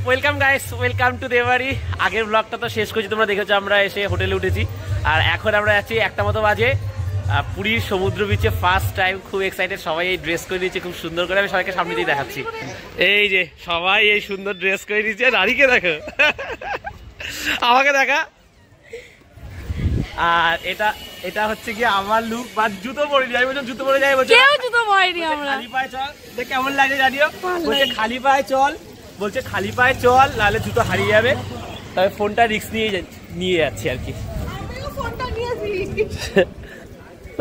Welcome guys, welcome to Deobari. আগের ব্লগটা তো শেষ করেছি, তোমরা দেখেছো আমরা এসে হোটেলে উঠেছি। আর এখন আমরা যাচ্ছি 1টা মতো বাজে পুরীর সমুদ্র বিচে ফার্স্ট টাইম। খুব এক্সাইটেড, সবাই এই ড্রেস করে নিয়েছে খুব সুন্দর করে। আমি সবাইকে সামনে দিয়ে দেখাচ্ছি। এই যে সবাই এই সুন্দর ড্রেস করে নিয়েছে। রানীকে দেখো, আমাকে দেখা। আর এটা হচ্ছে কি আমার লুক, বাট জুতো পরিনি। আমি বলছি জুতো পরে যাই, বলছে কেউ জুতো পরেনি। আমরা খালি পায়ে চল। দেখ কেমন লাগে জানিও। বলছে খালি পায়ে চল, বলছে খালি পায়ে চল, নাহলে জুতো হারিয়ে যাবে। তবে ফোনটা রিস্ক নিয়ে যাচ্ছি আর কি।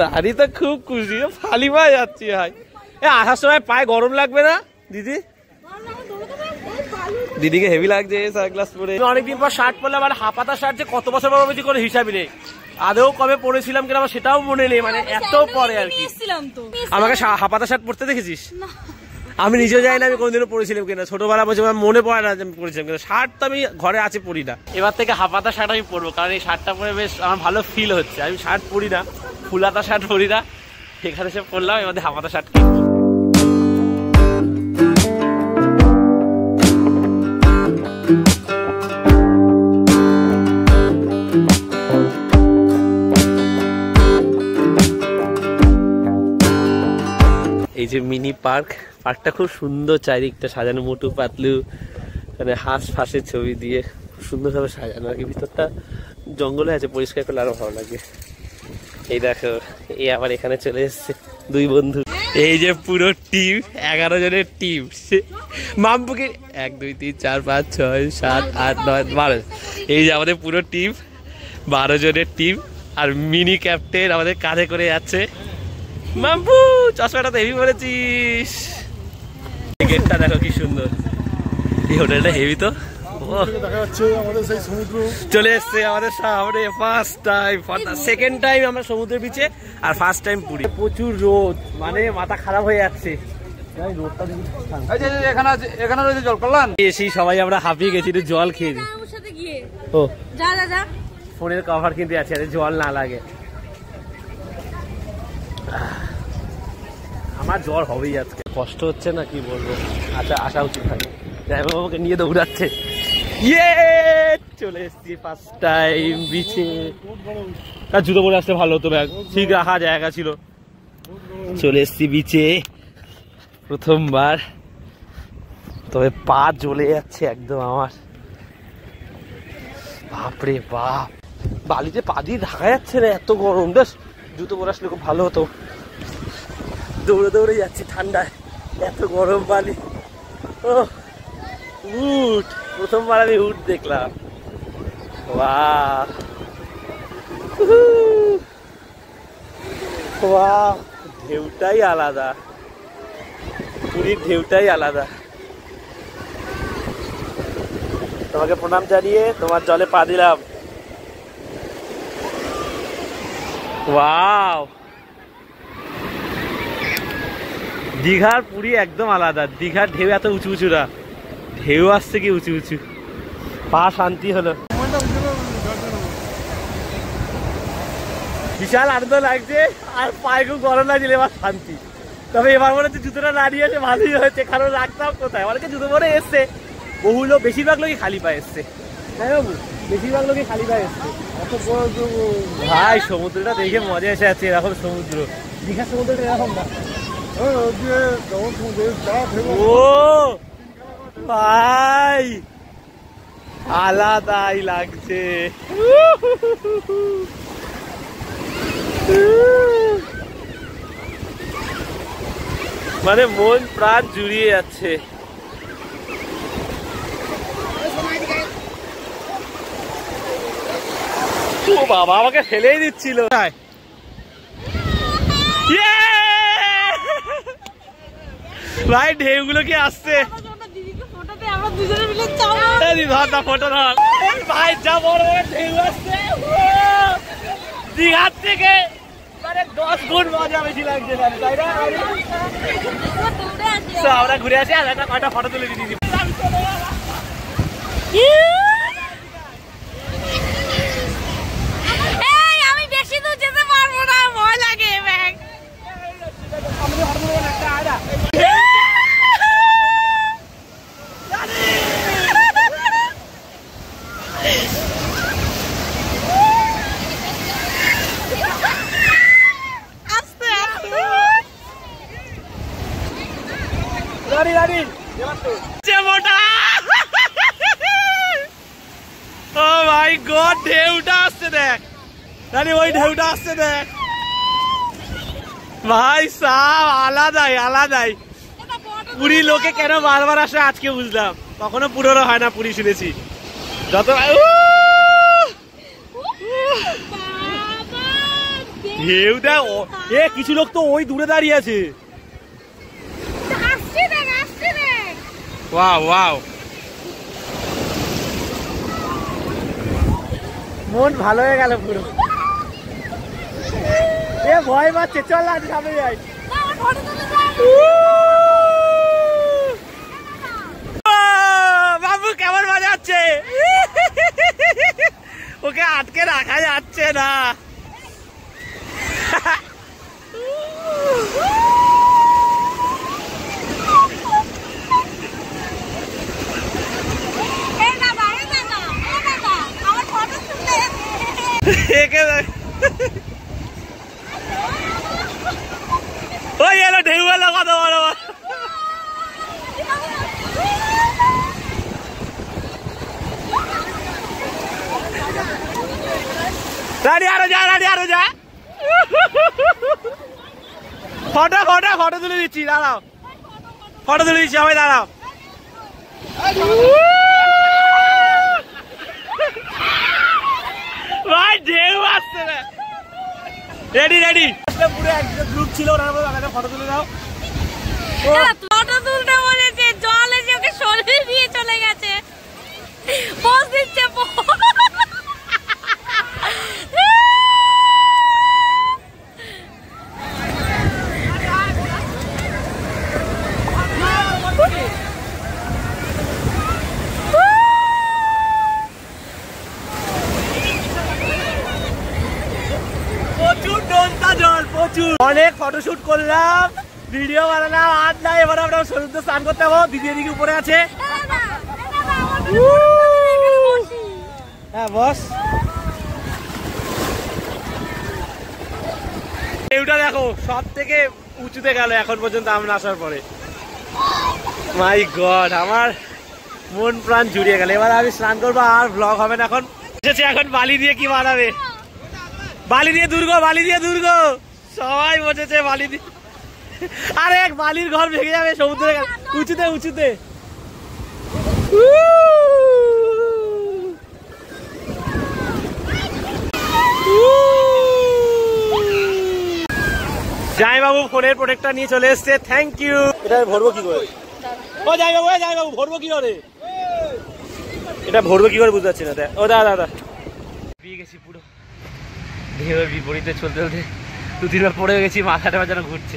রানী তো খুব খুশি, খালি পায়ে যাচ্ছি। ভাই আসার সময় পায়ে গরম লাগবে না দিদি? দিদিকে হেভি লাগছে সানগ্লাস পরে। অনেকদিন পর শার্ট পরলাম, আর হাফাতা শার্ট যে কত বছর পর বেশি করে হিসাবই নেই। আদৌ কবে পরেছিলাম কিনা আমার সেটাও মনে নেই, মানে এত পরে আর কি। আমাকে হাফাতা শার্ট পরতে দেখেছিস? আমি নিজেও জানি না আমি কোনদিনও পরেছিলাম কিনা। ছোটবেলা বলছি মনে পড়ে না যে আমি পরেছিলাম কিনা। শার্ট তো আমি ঘরে আছে পরি না। এবার থেকে হাফাতা শার্ট আমি পরবো, কারণ এই শার্টটা পরে বেশ আমার ভালো ফিল হচ্ছে। আমি শার্ট পরি না, ফুলাতা শার্ট পরি না। এখানে সে পরলাম, এবার হাফাতা শার্ট কিনবো। এই যে মিনি পার্কটা খুব সুন্দর, চারিদিকটা সাজানো মোটু পাতলু, মানে হাঁস ফাঁসের ছবি দিয়ে খুব সুন্দরভাবে সাজানো আর কি। ভিতরটা জঙ্গলে আছে, পরিষ্কার করলে আরো ভালো লাগে। এই দেখো, এই আবার এখানে চলে এসছে দুই বন্ধু। এই যে পুরো টিম, 11 জনের টিম। মামপুকে 1 2 3 4 5 6 7 8 9 12। এই যে আমাদের পুরো টিম, 12 জনের টিম। আর মিনি ক্যাপ্টেন আমাদের কাঁধে করে যাচ্ছে। মাম্পু, চশমাটা তো হেভি পরেছিস। গেটটা দেখো কি সুন্দর। এই হোটেলটা হেভি তো। চলে এসছে আমাদের সামনে ফার্স্ট টাইম, সেকেন্ড টাইম আমরা সমুদ্রের বিচে, আর ফার্স্ট টাইম পুরী। প্রচুর রোদ, মানে মাথা খারাপ হয়ে যাচ্ছে। এখানে রয়েছে জল কল্যাণ। এসি সবাই আমরা হাঁপিয়ে গেছি, একটু জল খেয়ে দিই। ও ফোনের কভার কিনতে আছে, জল না লাগে। আমার জ্বর হবেই আজকে, কষ্ট হচ্ছে না কি বলবো। আচ্ছা আসা উচিত হয়। বাবাকে নিয়ে দৌড়াচ্ছে। চলে এসছি ফার্স্ট টাইম বিচে। জুতো পরে আসতে ভালো হতো, ব্যাগ ঠিক রাখা জায়গা ছিল। চলে এসছি বিচে প্রথমবার, তবে পা জ্বলে যাচ্ছে একদম আমার। বাপরে বাপ, বালিতে পা দিয়ে ঢাকা যাচ্ছে না, এত গরম। বেশ জুতো পরে আসলে খুব ভালো হতো। দৌড়ে দৌড়ে যাচ্ছি ঠান্ডায়, এত গরম বালি। ও উট, প্রথমবার আমি উট দেখলাম। বাহ বাহ, ঢেউটাই আলাদা, পুরীর ঢেউটাই আলাদা। তোমাকে প্রণাম জানিয়ে তোমার জলে পা দিলাম। ওয়াও, দীঘার পুরী একদম আলাদা। দীঘার ঢেউ এত উঁচু উঁচু না, ঢেউ আসছে কি উঁচু উঁচু। পা শান্তি হলো, বিশাল আনন্দ লাগছে। আর পায়ে খুব গরম লাগছিল, এবার শান্তি। তবে এবার মনে হচ্ছে জুতোটা না নিয়ে এসে ভালোই হয়েছে, কারণ রাখতাম কোথায়। অনেকে জুতো পরে এসছে, বহু লোক, বেশিরভাগ লোকই খালি পায়ে এসছে। হ্যাঁ বাবু, বেশিরভাগ লোকই খালি পায়ে এসছে। ভাই সমুদ্রটা দেখে মজা এসে যাচ্ছে। এরকম সমুদ্র, দীঘার সমুদ্রটা এরকম না। ও ভাই, আলাদাই লাগছে। মানে মন প্রাণ জুড়িয়ে যাচ্ছে। ও বাবা, আমাকে ফেলেই দিচ্ছিল। ভাই ঢেউগুলো কি আসছে। ফটো ধর ভাই, যা বড় ঢেউ আসছে দীঘার থেকে, মানে 10 গুণ মজা বেশি লাগছে, তাই না? আমরা ঘুরে আসি, আর একটা কয়টা ফটো তুলে দিই। আমি বেশি দূর যেতে পারবো না, ভয় লাগে। ব্যাগ ঢেউটা আসছে দেখ রানী, ওই ঢেউটা আসছে দেখ ভাই সাব, আলাদাই আলাদাই। পুরী লোকে কেন বারবার আসে আজকে বুঝলাম, কখনো পুরোনো হয় না পুরী শুনেছি যত। ঢেউটা এ কিছু লোক তো ওই দূরে দাঁড়িয়ে আছে। ওয়াও ওয়াও, মন ভালো হয়ে গেল পুরো। এ ভয় পাচ্ছে, চল না সামনে যাই। বাবু কেমন মজা হচ্ছে, ওকে আটকে রাখা যাচ্ছে না। ওই এলো ঢেউ এলো কত বড় বড়। রানি আরো যা, রানি আরো যা। ফটো ফটো ফটো তুলে দিচ্ছি, দাঁড়াও ফটো তুলে দিচ্ছি, সবাই দাঁড়াও। ভাই ঢেউ আসছে না। রেডি রেডি, পুরো একটা গ্রুপ ছিল, ওনার মধ্যে একটা ফটো তুলে দাও। ফটো তুলতে বলেছে, জল এসে ওকে সরিয়ে দিয়ে চলে গেছে, পোজ দিচ্ছে। প্রচুর নোনতা জল, প্রচুর। অনেক ফটোশুট করলাম, ভিডিও বানালাম, আর না এবার আমরা সমুদ্র স্নান করতে যাবো। দিদি এদিকে উপরে আছে। হ্যাঁ বস, ঢেউটা দেখো সব থেকে উঁচুতে গেল এখন পর্যন্ত আমরা আসার পরে। মাই গড, আমার মন প্রাণ জুড়িয়ে গেল। এবার আমি স্নান করবো, আর ব্লগ হবে না। এখন এসেছে, এখন বালি দিয়ে কি বানাবে, বালি দিয়ে দুর্গ, বালি দিয়ে দুর্গ, সবাই বসেছে বালি দিয়ে। আরে এক বালির ঘর ভেঙে যাবে সমুদ্রে, উঁচুতে উঁচুতে। যাই বাবু ফোনের প্রোটেক্টটা নিয়ে চলে এসছে, থ্যাংক ইউ। এটা ভরবো কি করে? ও যাই বাবু, যাই বাবু, ভরবো কি করে? এটা ভরবো কি করে বুঝতে পারছি না। ও দাদা দাদা, পেয়ে গেছি পুরো ঢেউয়ের বিপরীতে চলতে চলতে, দু তিনবার পড়ে গেছি, মাথাটা যেন ঘুরছে।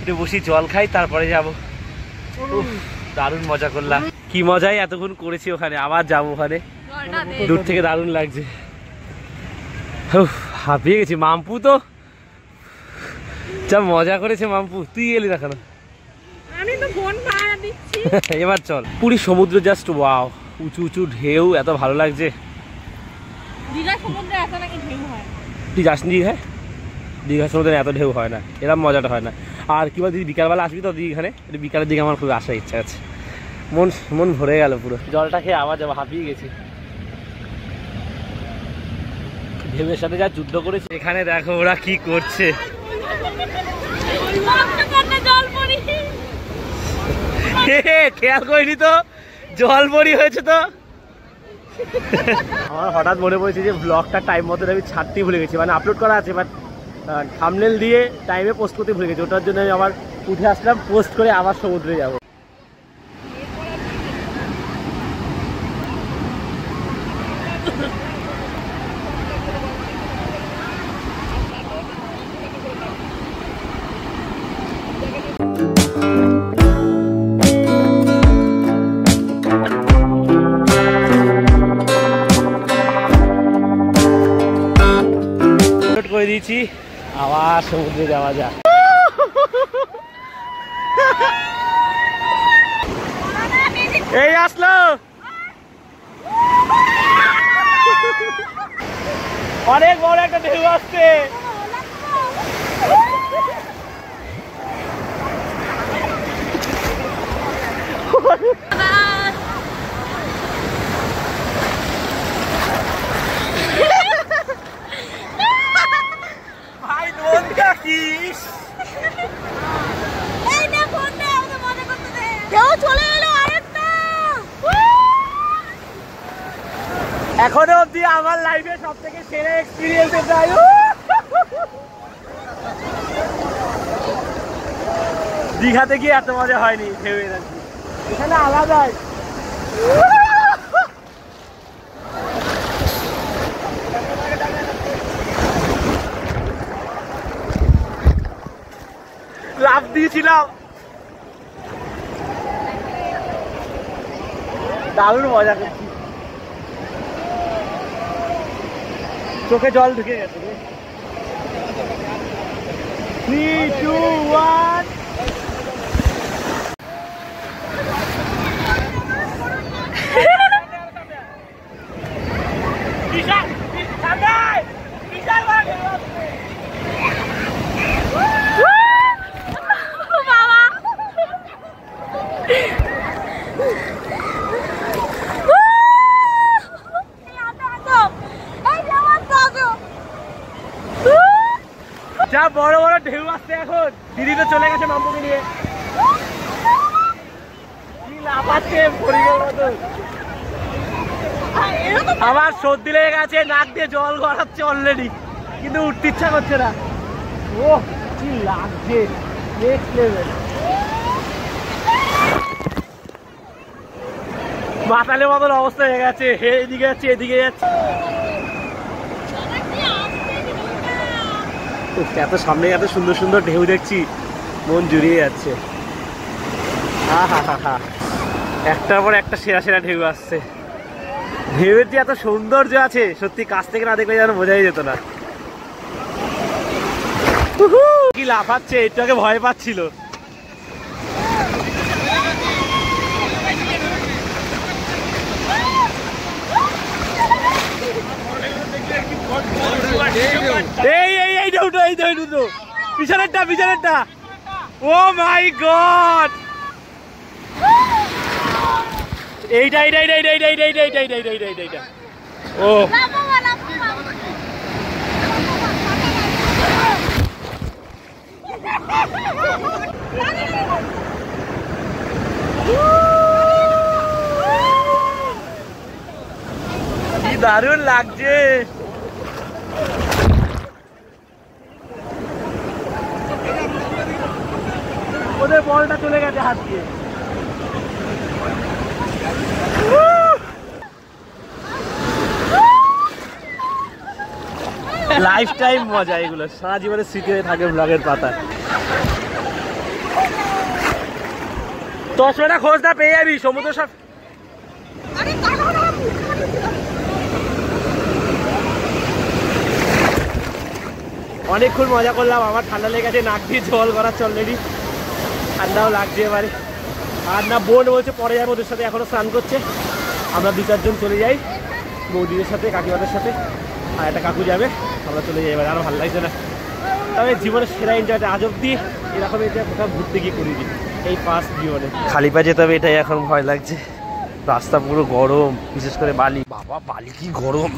একটু বসি, জল খাই, তারপরে যাবো। দারুণ মজা করলাম, কি মজাই এতক্ষণ করেছি ওখানে, আবার যাবো ওখানে। দূর থেকে দারুণ লাগছে, হাঁপিয়ে গেছি। মাম্পু তো যা মজা করেছে, মাম্পু তুই এলি না কেন? আমি তো ফোন ভাড়া দিচ্ছি। এবার চল। পুরী সমুদ্র জাস্ট ওয়াও, উঁচু উঁচু ঢেউ, এত ভালো লাগছে। দীঘা সমুদ্রে এত নাকি ঢেউ হয়? তুই যাসনি দীঘায়? দীঘা সমুদ্রে এত ঢেউ হয় না, এরকম মজাটা হয় না। আর কি বল, দিদি বিকালবেলা আসবি তো এখানে, বিকালের দিকে আমার খুব আসার ইচ্ছা আছে। মন মন ভরে গেল পুরো, জলটা খেয়ে আবার যাবো, হাঁপিয়ে গেছি। ঢেউয়ের সাথে যা যুদ্ধ করেছে। এখানে দেখো ওরা কি করছে, খেয়াল করিনি তো, জল পরি হয়েছে তো। আমার হঠাৎ মনে পড়েছে যে ব্লগটা টাইম মতো আমি ছাড়তেই ভুলে গেছি, মানে আপলোড করা আছে, বাট থাম্বনেল দিয়ে টাইমে পোস্ট করতে ভুলে গেছি। ওটার জন্য আমি আবার উঠে আসলাম, পোস্ট করে আবার সমুদ্রে যাবো। করে দিয়েছি, আবার সমুদ্রে যাওয়া যাক। এই আসলো, অনেক বড় একটা ঢেউ আসছে। এখনো অব্দি আমার লাইফে সব থেকে সেরা এক্সপিরিয়েন্স এটাই। দীঘাতে গিয়ে এত মজা হয়নি ঢেউ এনার্জি, এখানে আলাদাই। লাফ দিয়েছিলাম, দারুণ মজা করছি, চোখে জল ঢুকে গেছে। 3, 2, 1 যা বড় বড় ঢেউ আসছে এখন। দিদি তো চলে গেছে মাম্পুকে নিয়ে, কি লাফাচ্ছে ফরিদের মতো। আমার সর্দি লেগে গেছে, নাক দিয়ে জল গড়াচ্ছে অলরেডি, কিন্তু উঠতে ইচ্ছা করছে না। ও কি লাগছে, নেক্সট লেভেল। মাতালের মতন অবস্থা হয়ে গেছে, এদিকে যাচ্ছে এদিকে যাচ্ছে। এত সামনে এত সুন্দর সুন্দর ঢেউ দেখছি, মন জুড়িয়ে যাচ্ছে। একটার পর একটা সেরা সেরা ঢেউ আসছে। ঢেউয়ের যে এত সৌন্দর্য আছে, সত্যি কাছ থেকে না দেখলে যেন বোঝাই যেত না। কি লাফাচ্ছে, একটু ভয় পাচ্ছিল। এই ঢেউটো পিছনেরটা। ও মাই গড, এইটা ও কি দারুণ লাগছে। ওদের বলটা চলে গেছে হাত দিয়ে। লাইফ টাইম মজা, এগুলো সারা জীবনের স্মৃতি হয়ে থাকে ব্লগের পাতা। চশমাটা খোঁজটা পেয়ে যাবি, সমুদ্র সব। অনেকক্ষণ মজা করলাম, আমার ঠান্ডা লেগে গেছে, নাক দিয়ে জল গড়াচ্ছে অলরেডি, ঠান্ডাও লাগছে এবারে। আর না বোন বলছে পরে যাবো ওদের সাথে, এখনো স্নান করছে। আমরা 2-4 জন চলে যাই, বৌদিদের সাথে কাকিমাদের সাথে, আর একটা কাকু যাবে, আমরা চলে যাই। এবার আরো ভালো লাগছে না, তবে জীবনের সেরা এনজয়টা আজ অব্দি এরকম এনজয় কোথাও ঘুরতে গিয়ে করিনি এই ফার্স্ট জীবনে। খালি পা যেতে হবে, এটাই এখন ভয় লাগছে। রাস্তা পুরো গরম, বিশেষ করে বালি। বাবা বালি কি গরম,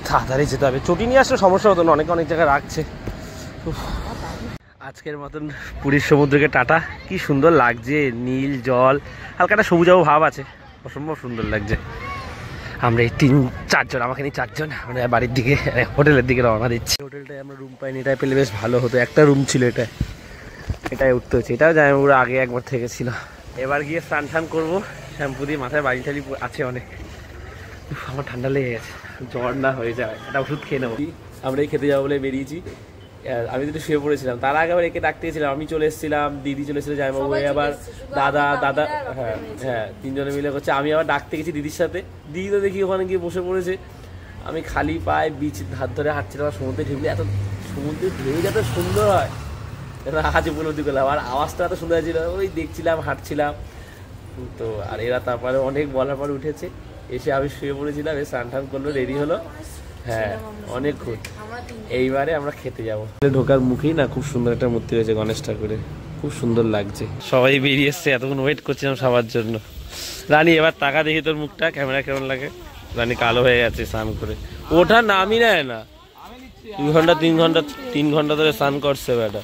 তাড়াতাড়ি যেতে হবে। চটি নিয়ে আসলে সমস্যা হতো না, অনেক জায়গায় রাখছে। আজকের মতন পুরীর সমুদ্রকে টাটা। কি সুন্দর লাগছে, নীল জল, হালকা একটা সবুজাও ভাব আছে, অসম্ভব সুন্দর লাগছে। আমরা এই 3-4 জন, আমাকে নিয়ে 4 জন, আমরা বাড়ির দিকে হোটেলের দিকে রওনা দিচ্ছি। হোটেলটায় আমরা রুম পাইনি, এটাই পেলে বেশ ভালো হতো। একটা রুম ছিল, এটাই উঠতে হচ্ছে। এটাও জামাইবাবুরা আগে একবার থেকে ছিল। এবার গিয়ে স্নান করবো, শ্যাম্পু দিয়ে মাথায় বাড়ি টালি আছে অনেক। আমার ঠান্ডা লেগে গেছে, জ্বর না হয়ে যায়, একটা ওষুধ খেয়ে নেবো। আমরা এই খেতে যাবো বলে বেরিয়েছি। আমি তো শুয়ে পড়েছিলাম, তার আগে আবার একে ডাকতে গেছিলাম। আমি চলে এসেছিলাম, দিদি চলে এসেছিল, জামাইবাবু আবার দাদা হ্যাঁ 3 জনে মিলে করছে। আমি আবার ডাকতে গেছি দিদির সাথে, দিদি তো দেখি ওখানে গিয়ে বসে পড়েছে। আমি খালি পায়ে বিচের ধার ধরে হাঁটছিলাম, সমুদ্রে ঢুকলে এত সমুদ্রের ঢেউ এত সুন্দর হয়, এটা আজ উপলব্ধি করলাম। আর আওয়াজটা এত সুন্দর ছিল, ওই দেখছিলাম, হাঁটছিলাম তো। আর এরা তারপরে অনেক বলার পর উঠেছে, এসে আমি শুয়ে পড়েছিলাম, এ স্নান করলো, রেডি হলো। হ্যাঁ অনেকক্ষণ। এইবারে আমরা খেতে যাবো। ঢোকার মুখেই না খুব সুন্দর একটা মূর্তি হয়েছে গণেশ ঠাকুরের, খুব সুন্দর লাগছে। সবাই বেরিয়ে এসছে, এতক্ষণ ওয়েট করছিলাম সবার জন্য। রানী এবার টাকা দেখি তোর মুখটা, ক্যামেরা কেমন লাগে। রানী কালো হয়ে গেছে স্নান করে, ওটা নামই নেয় না। 2 ঘন্টা 3 ঘন্টা ধরে স্নান করছে বেটা।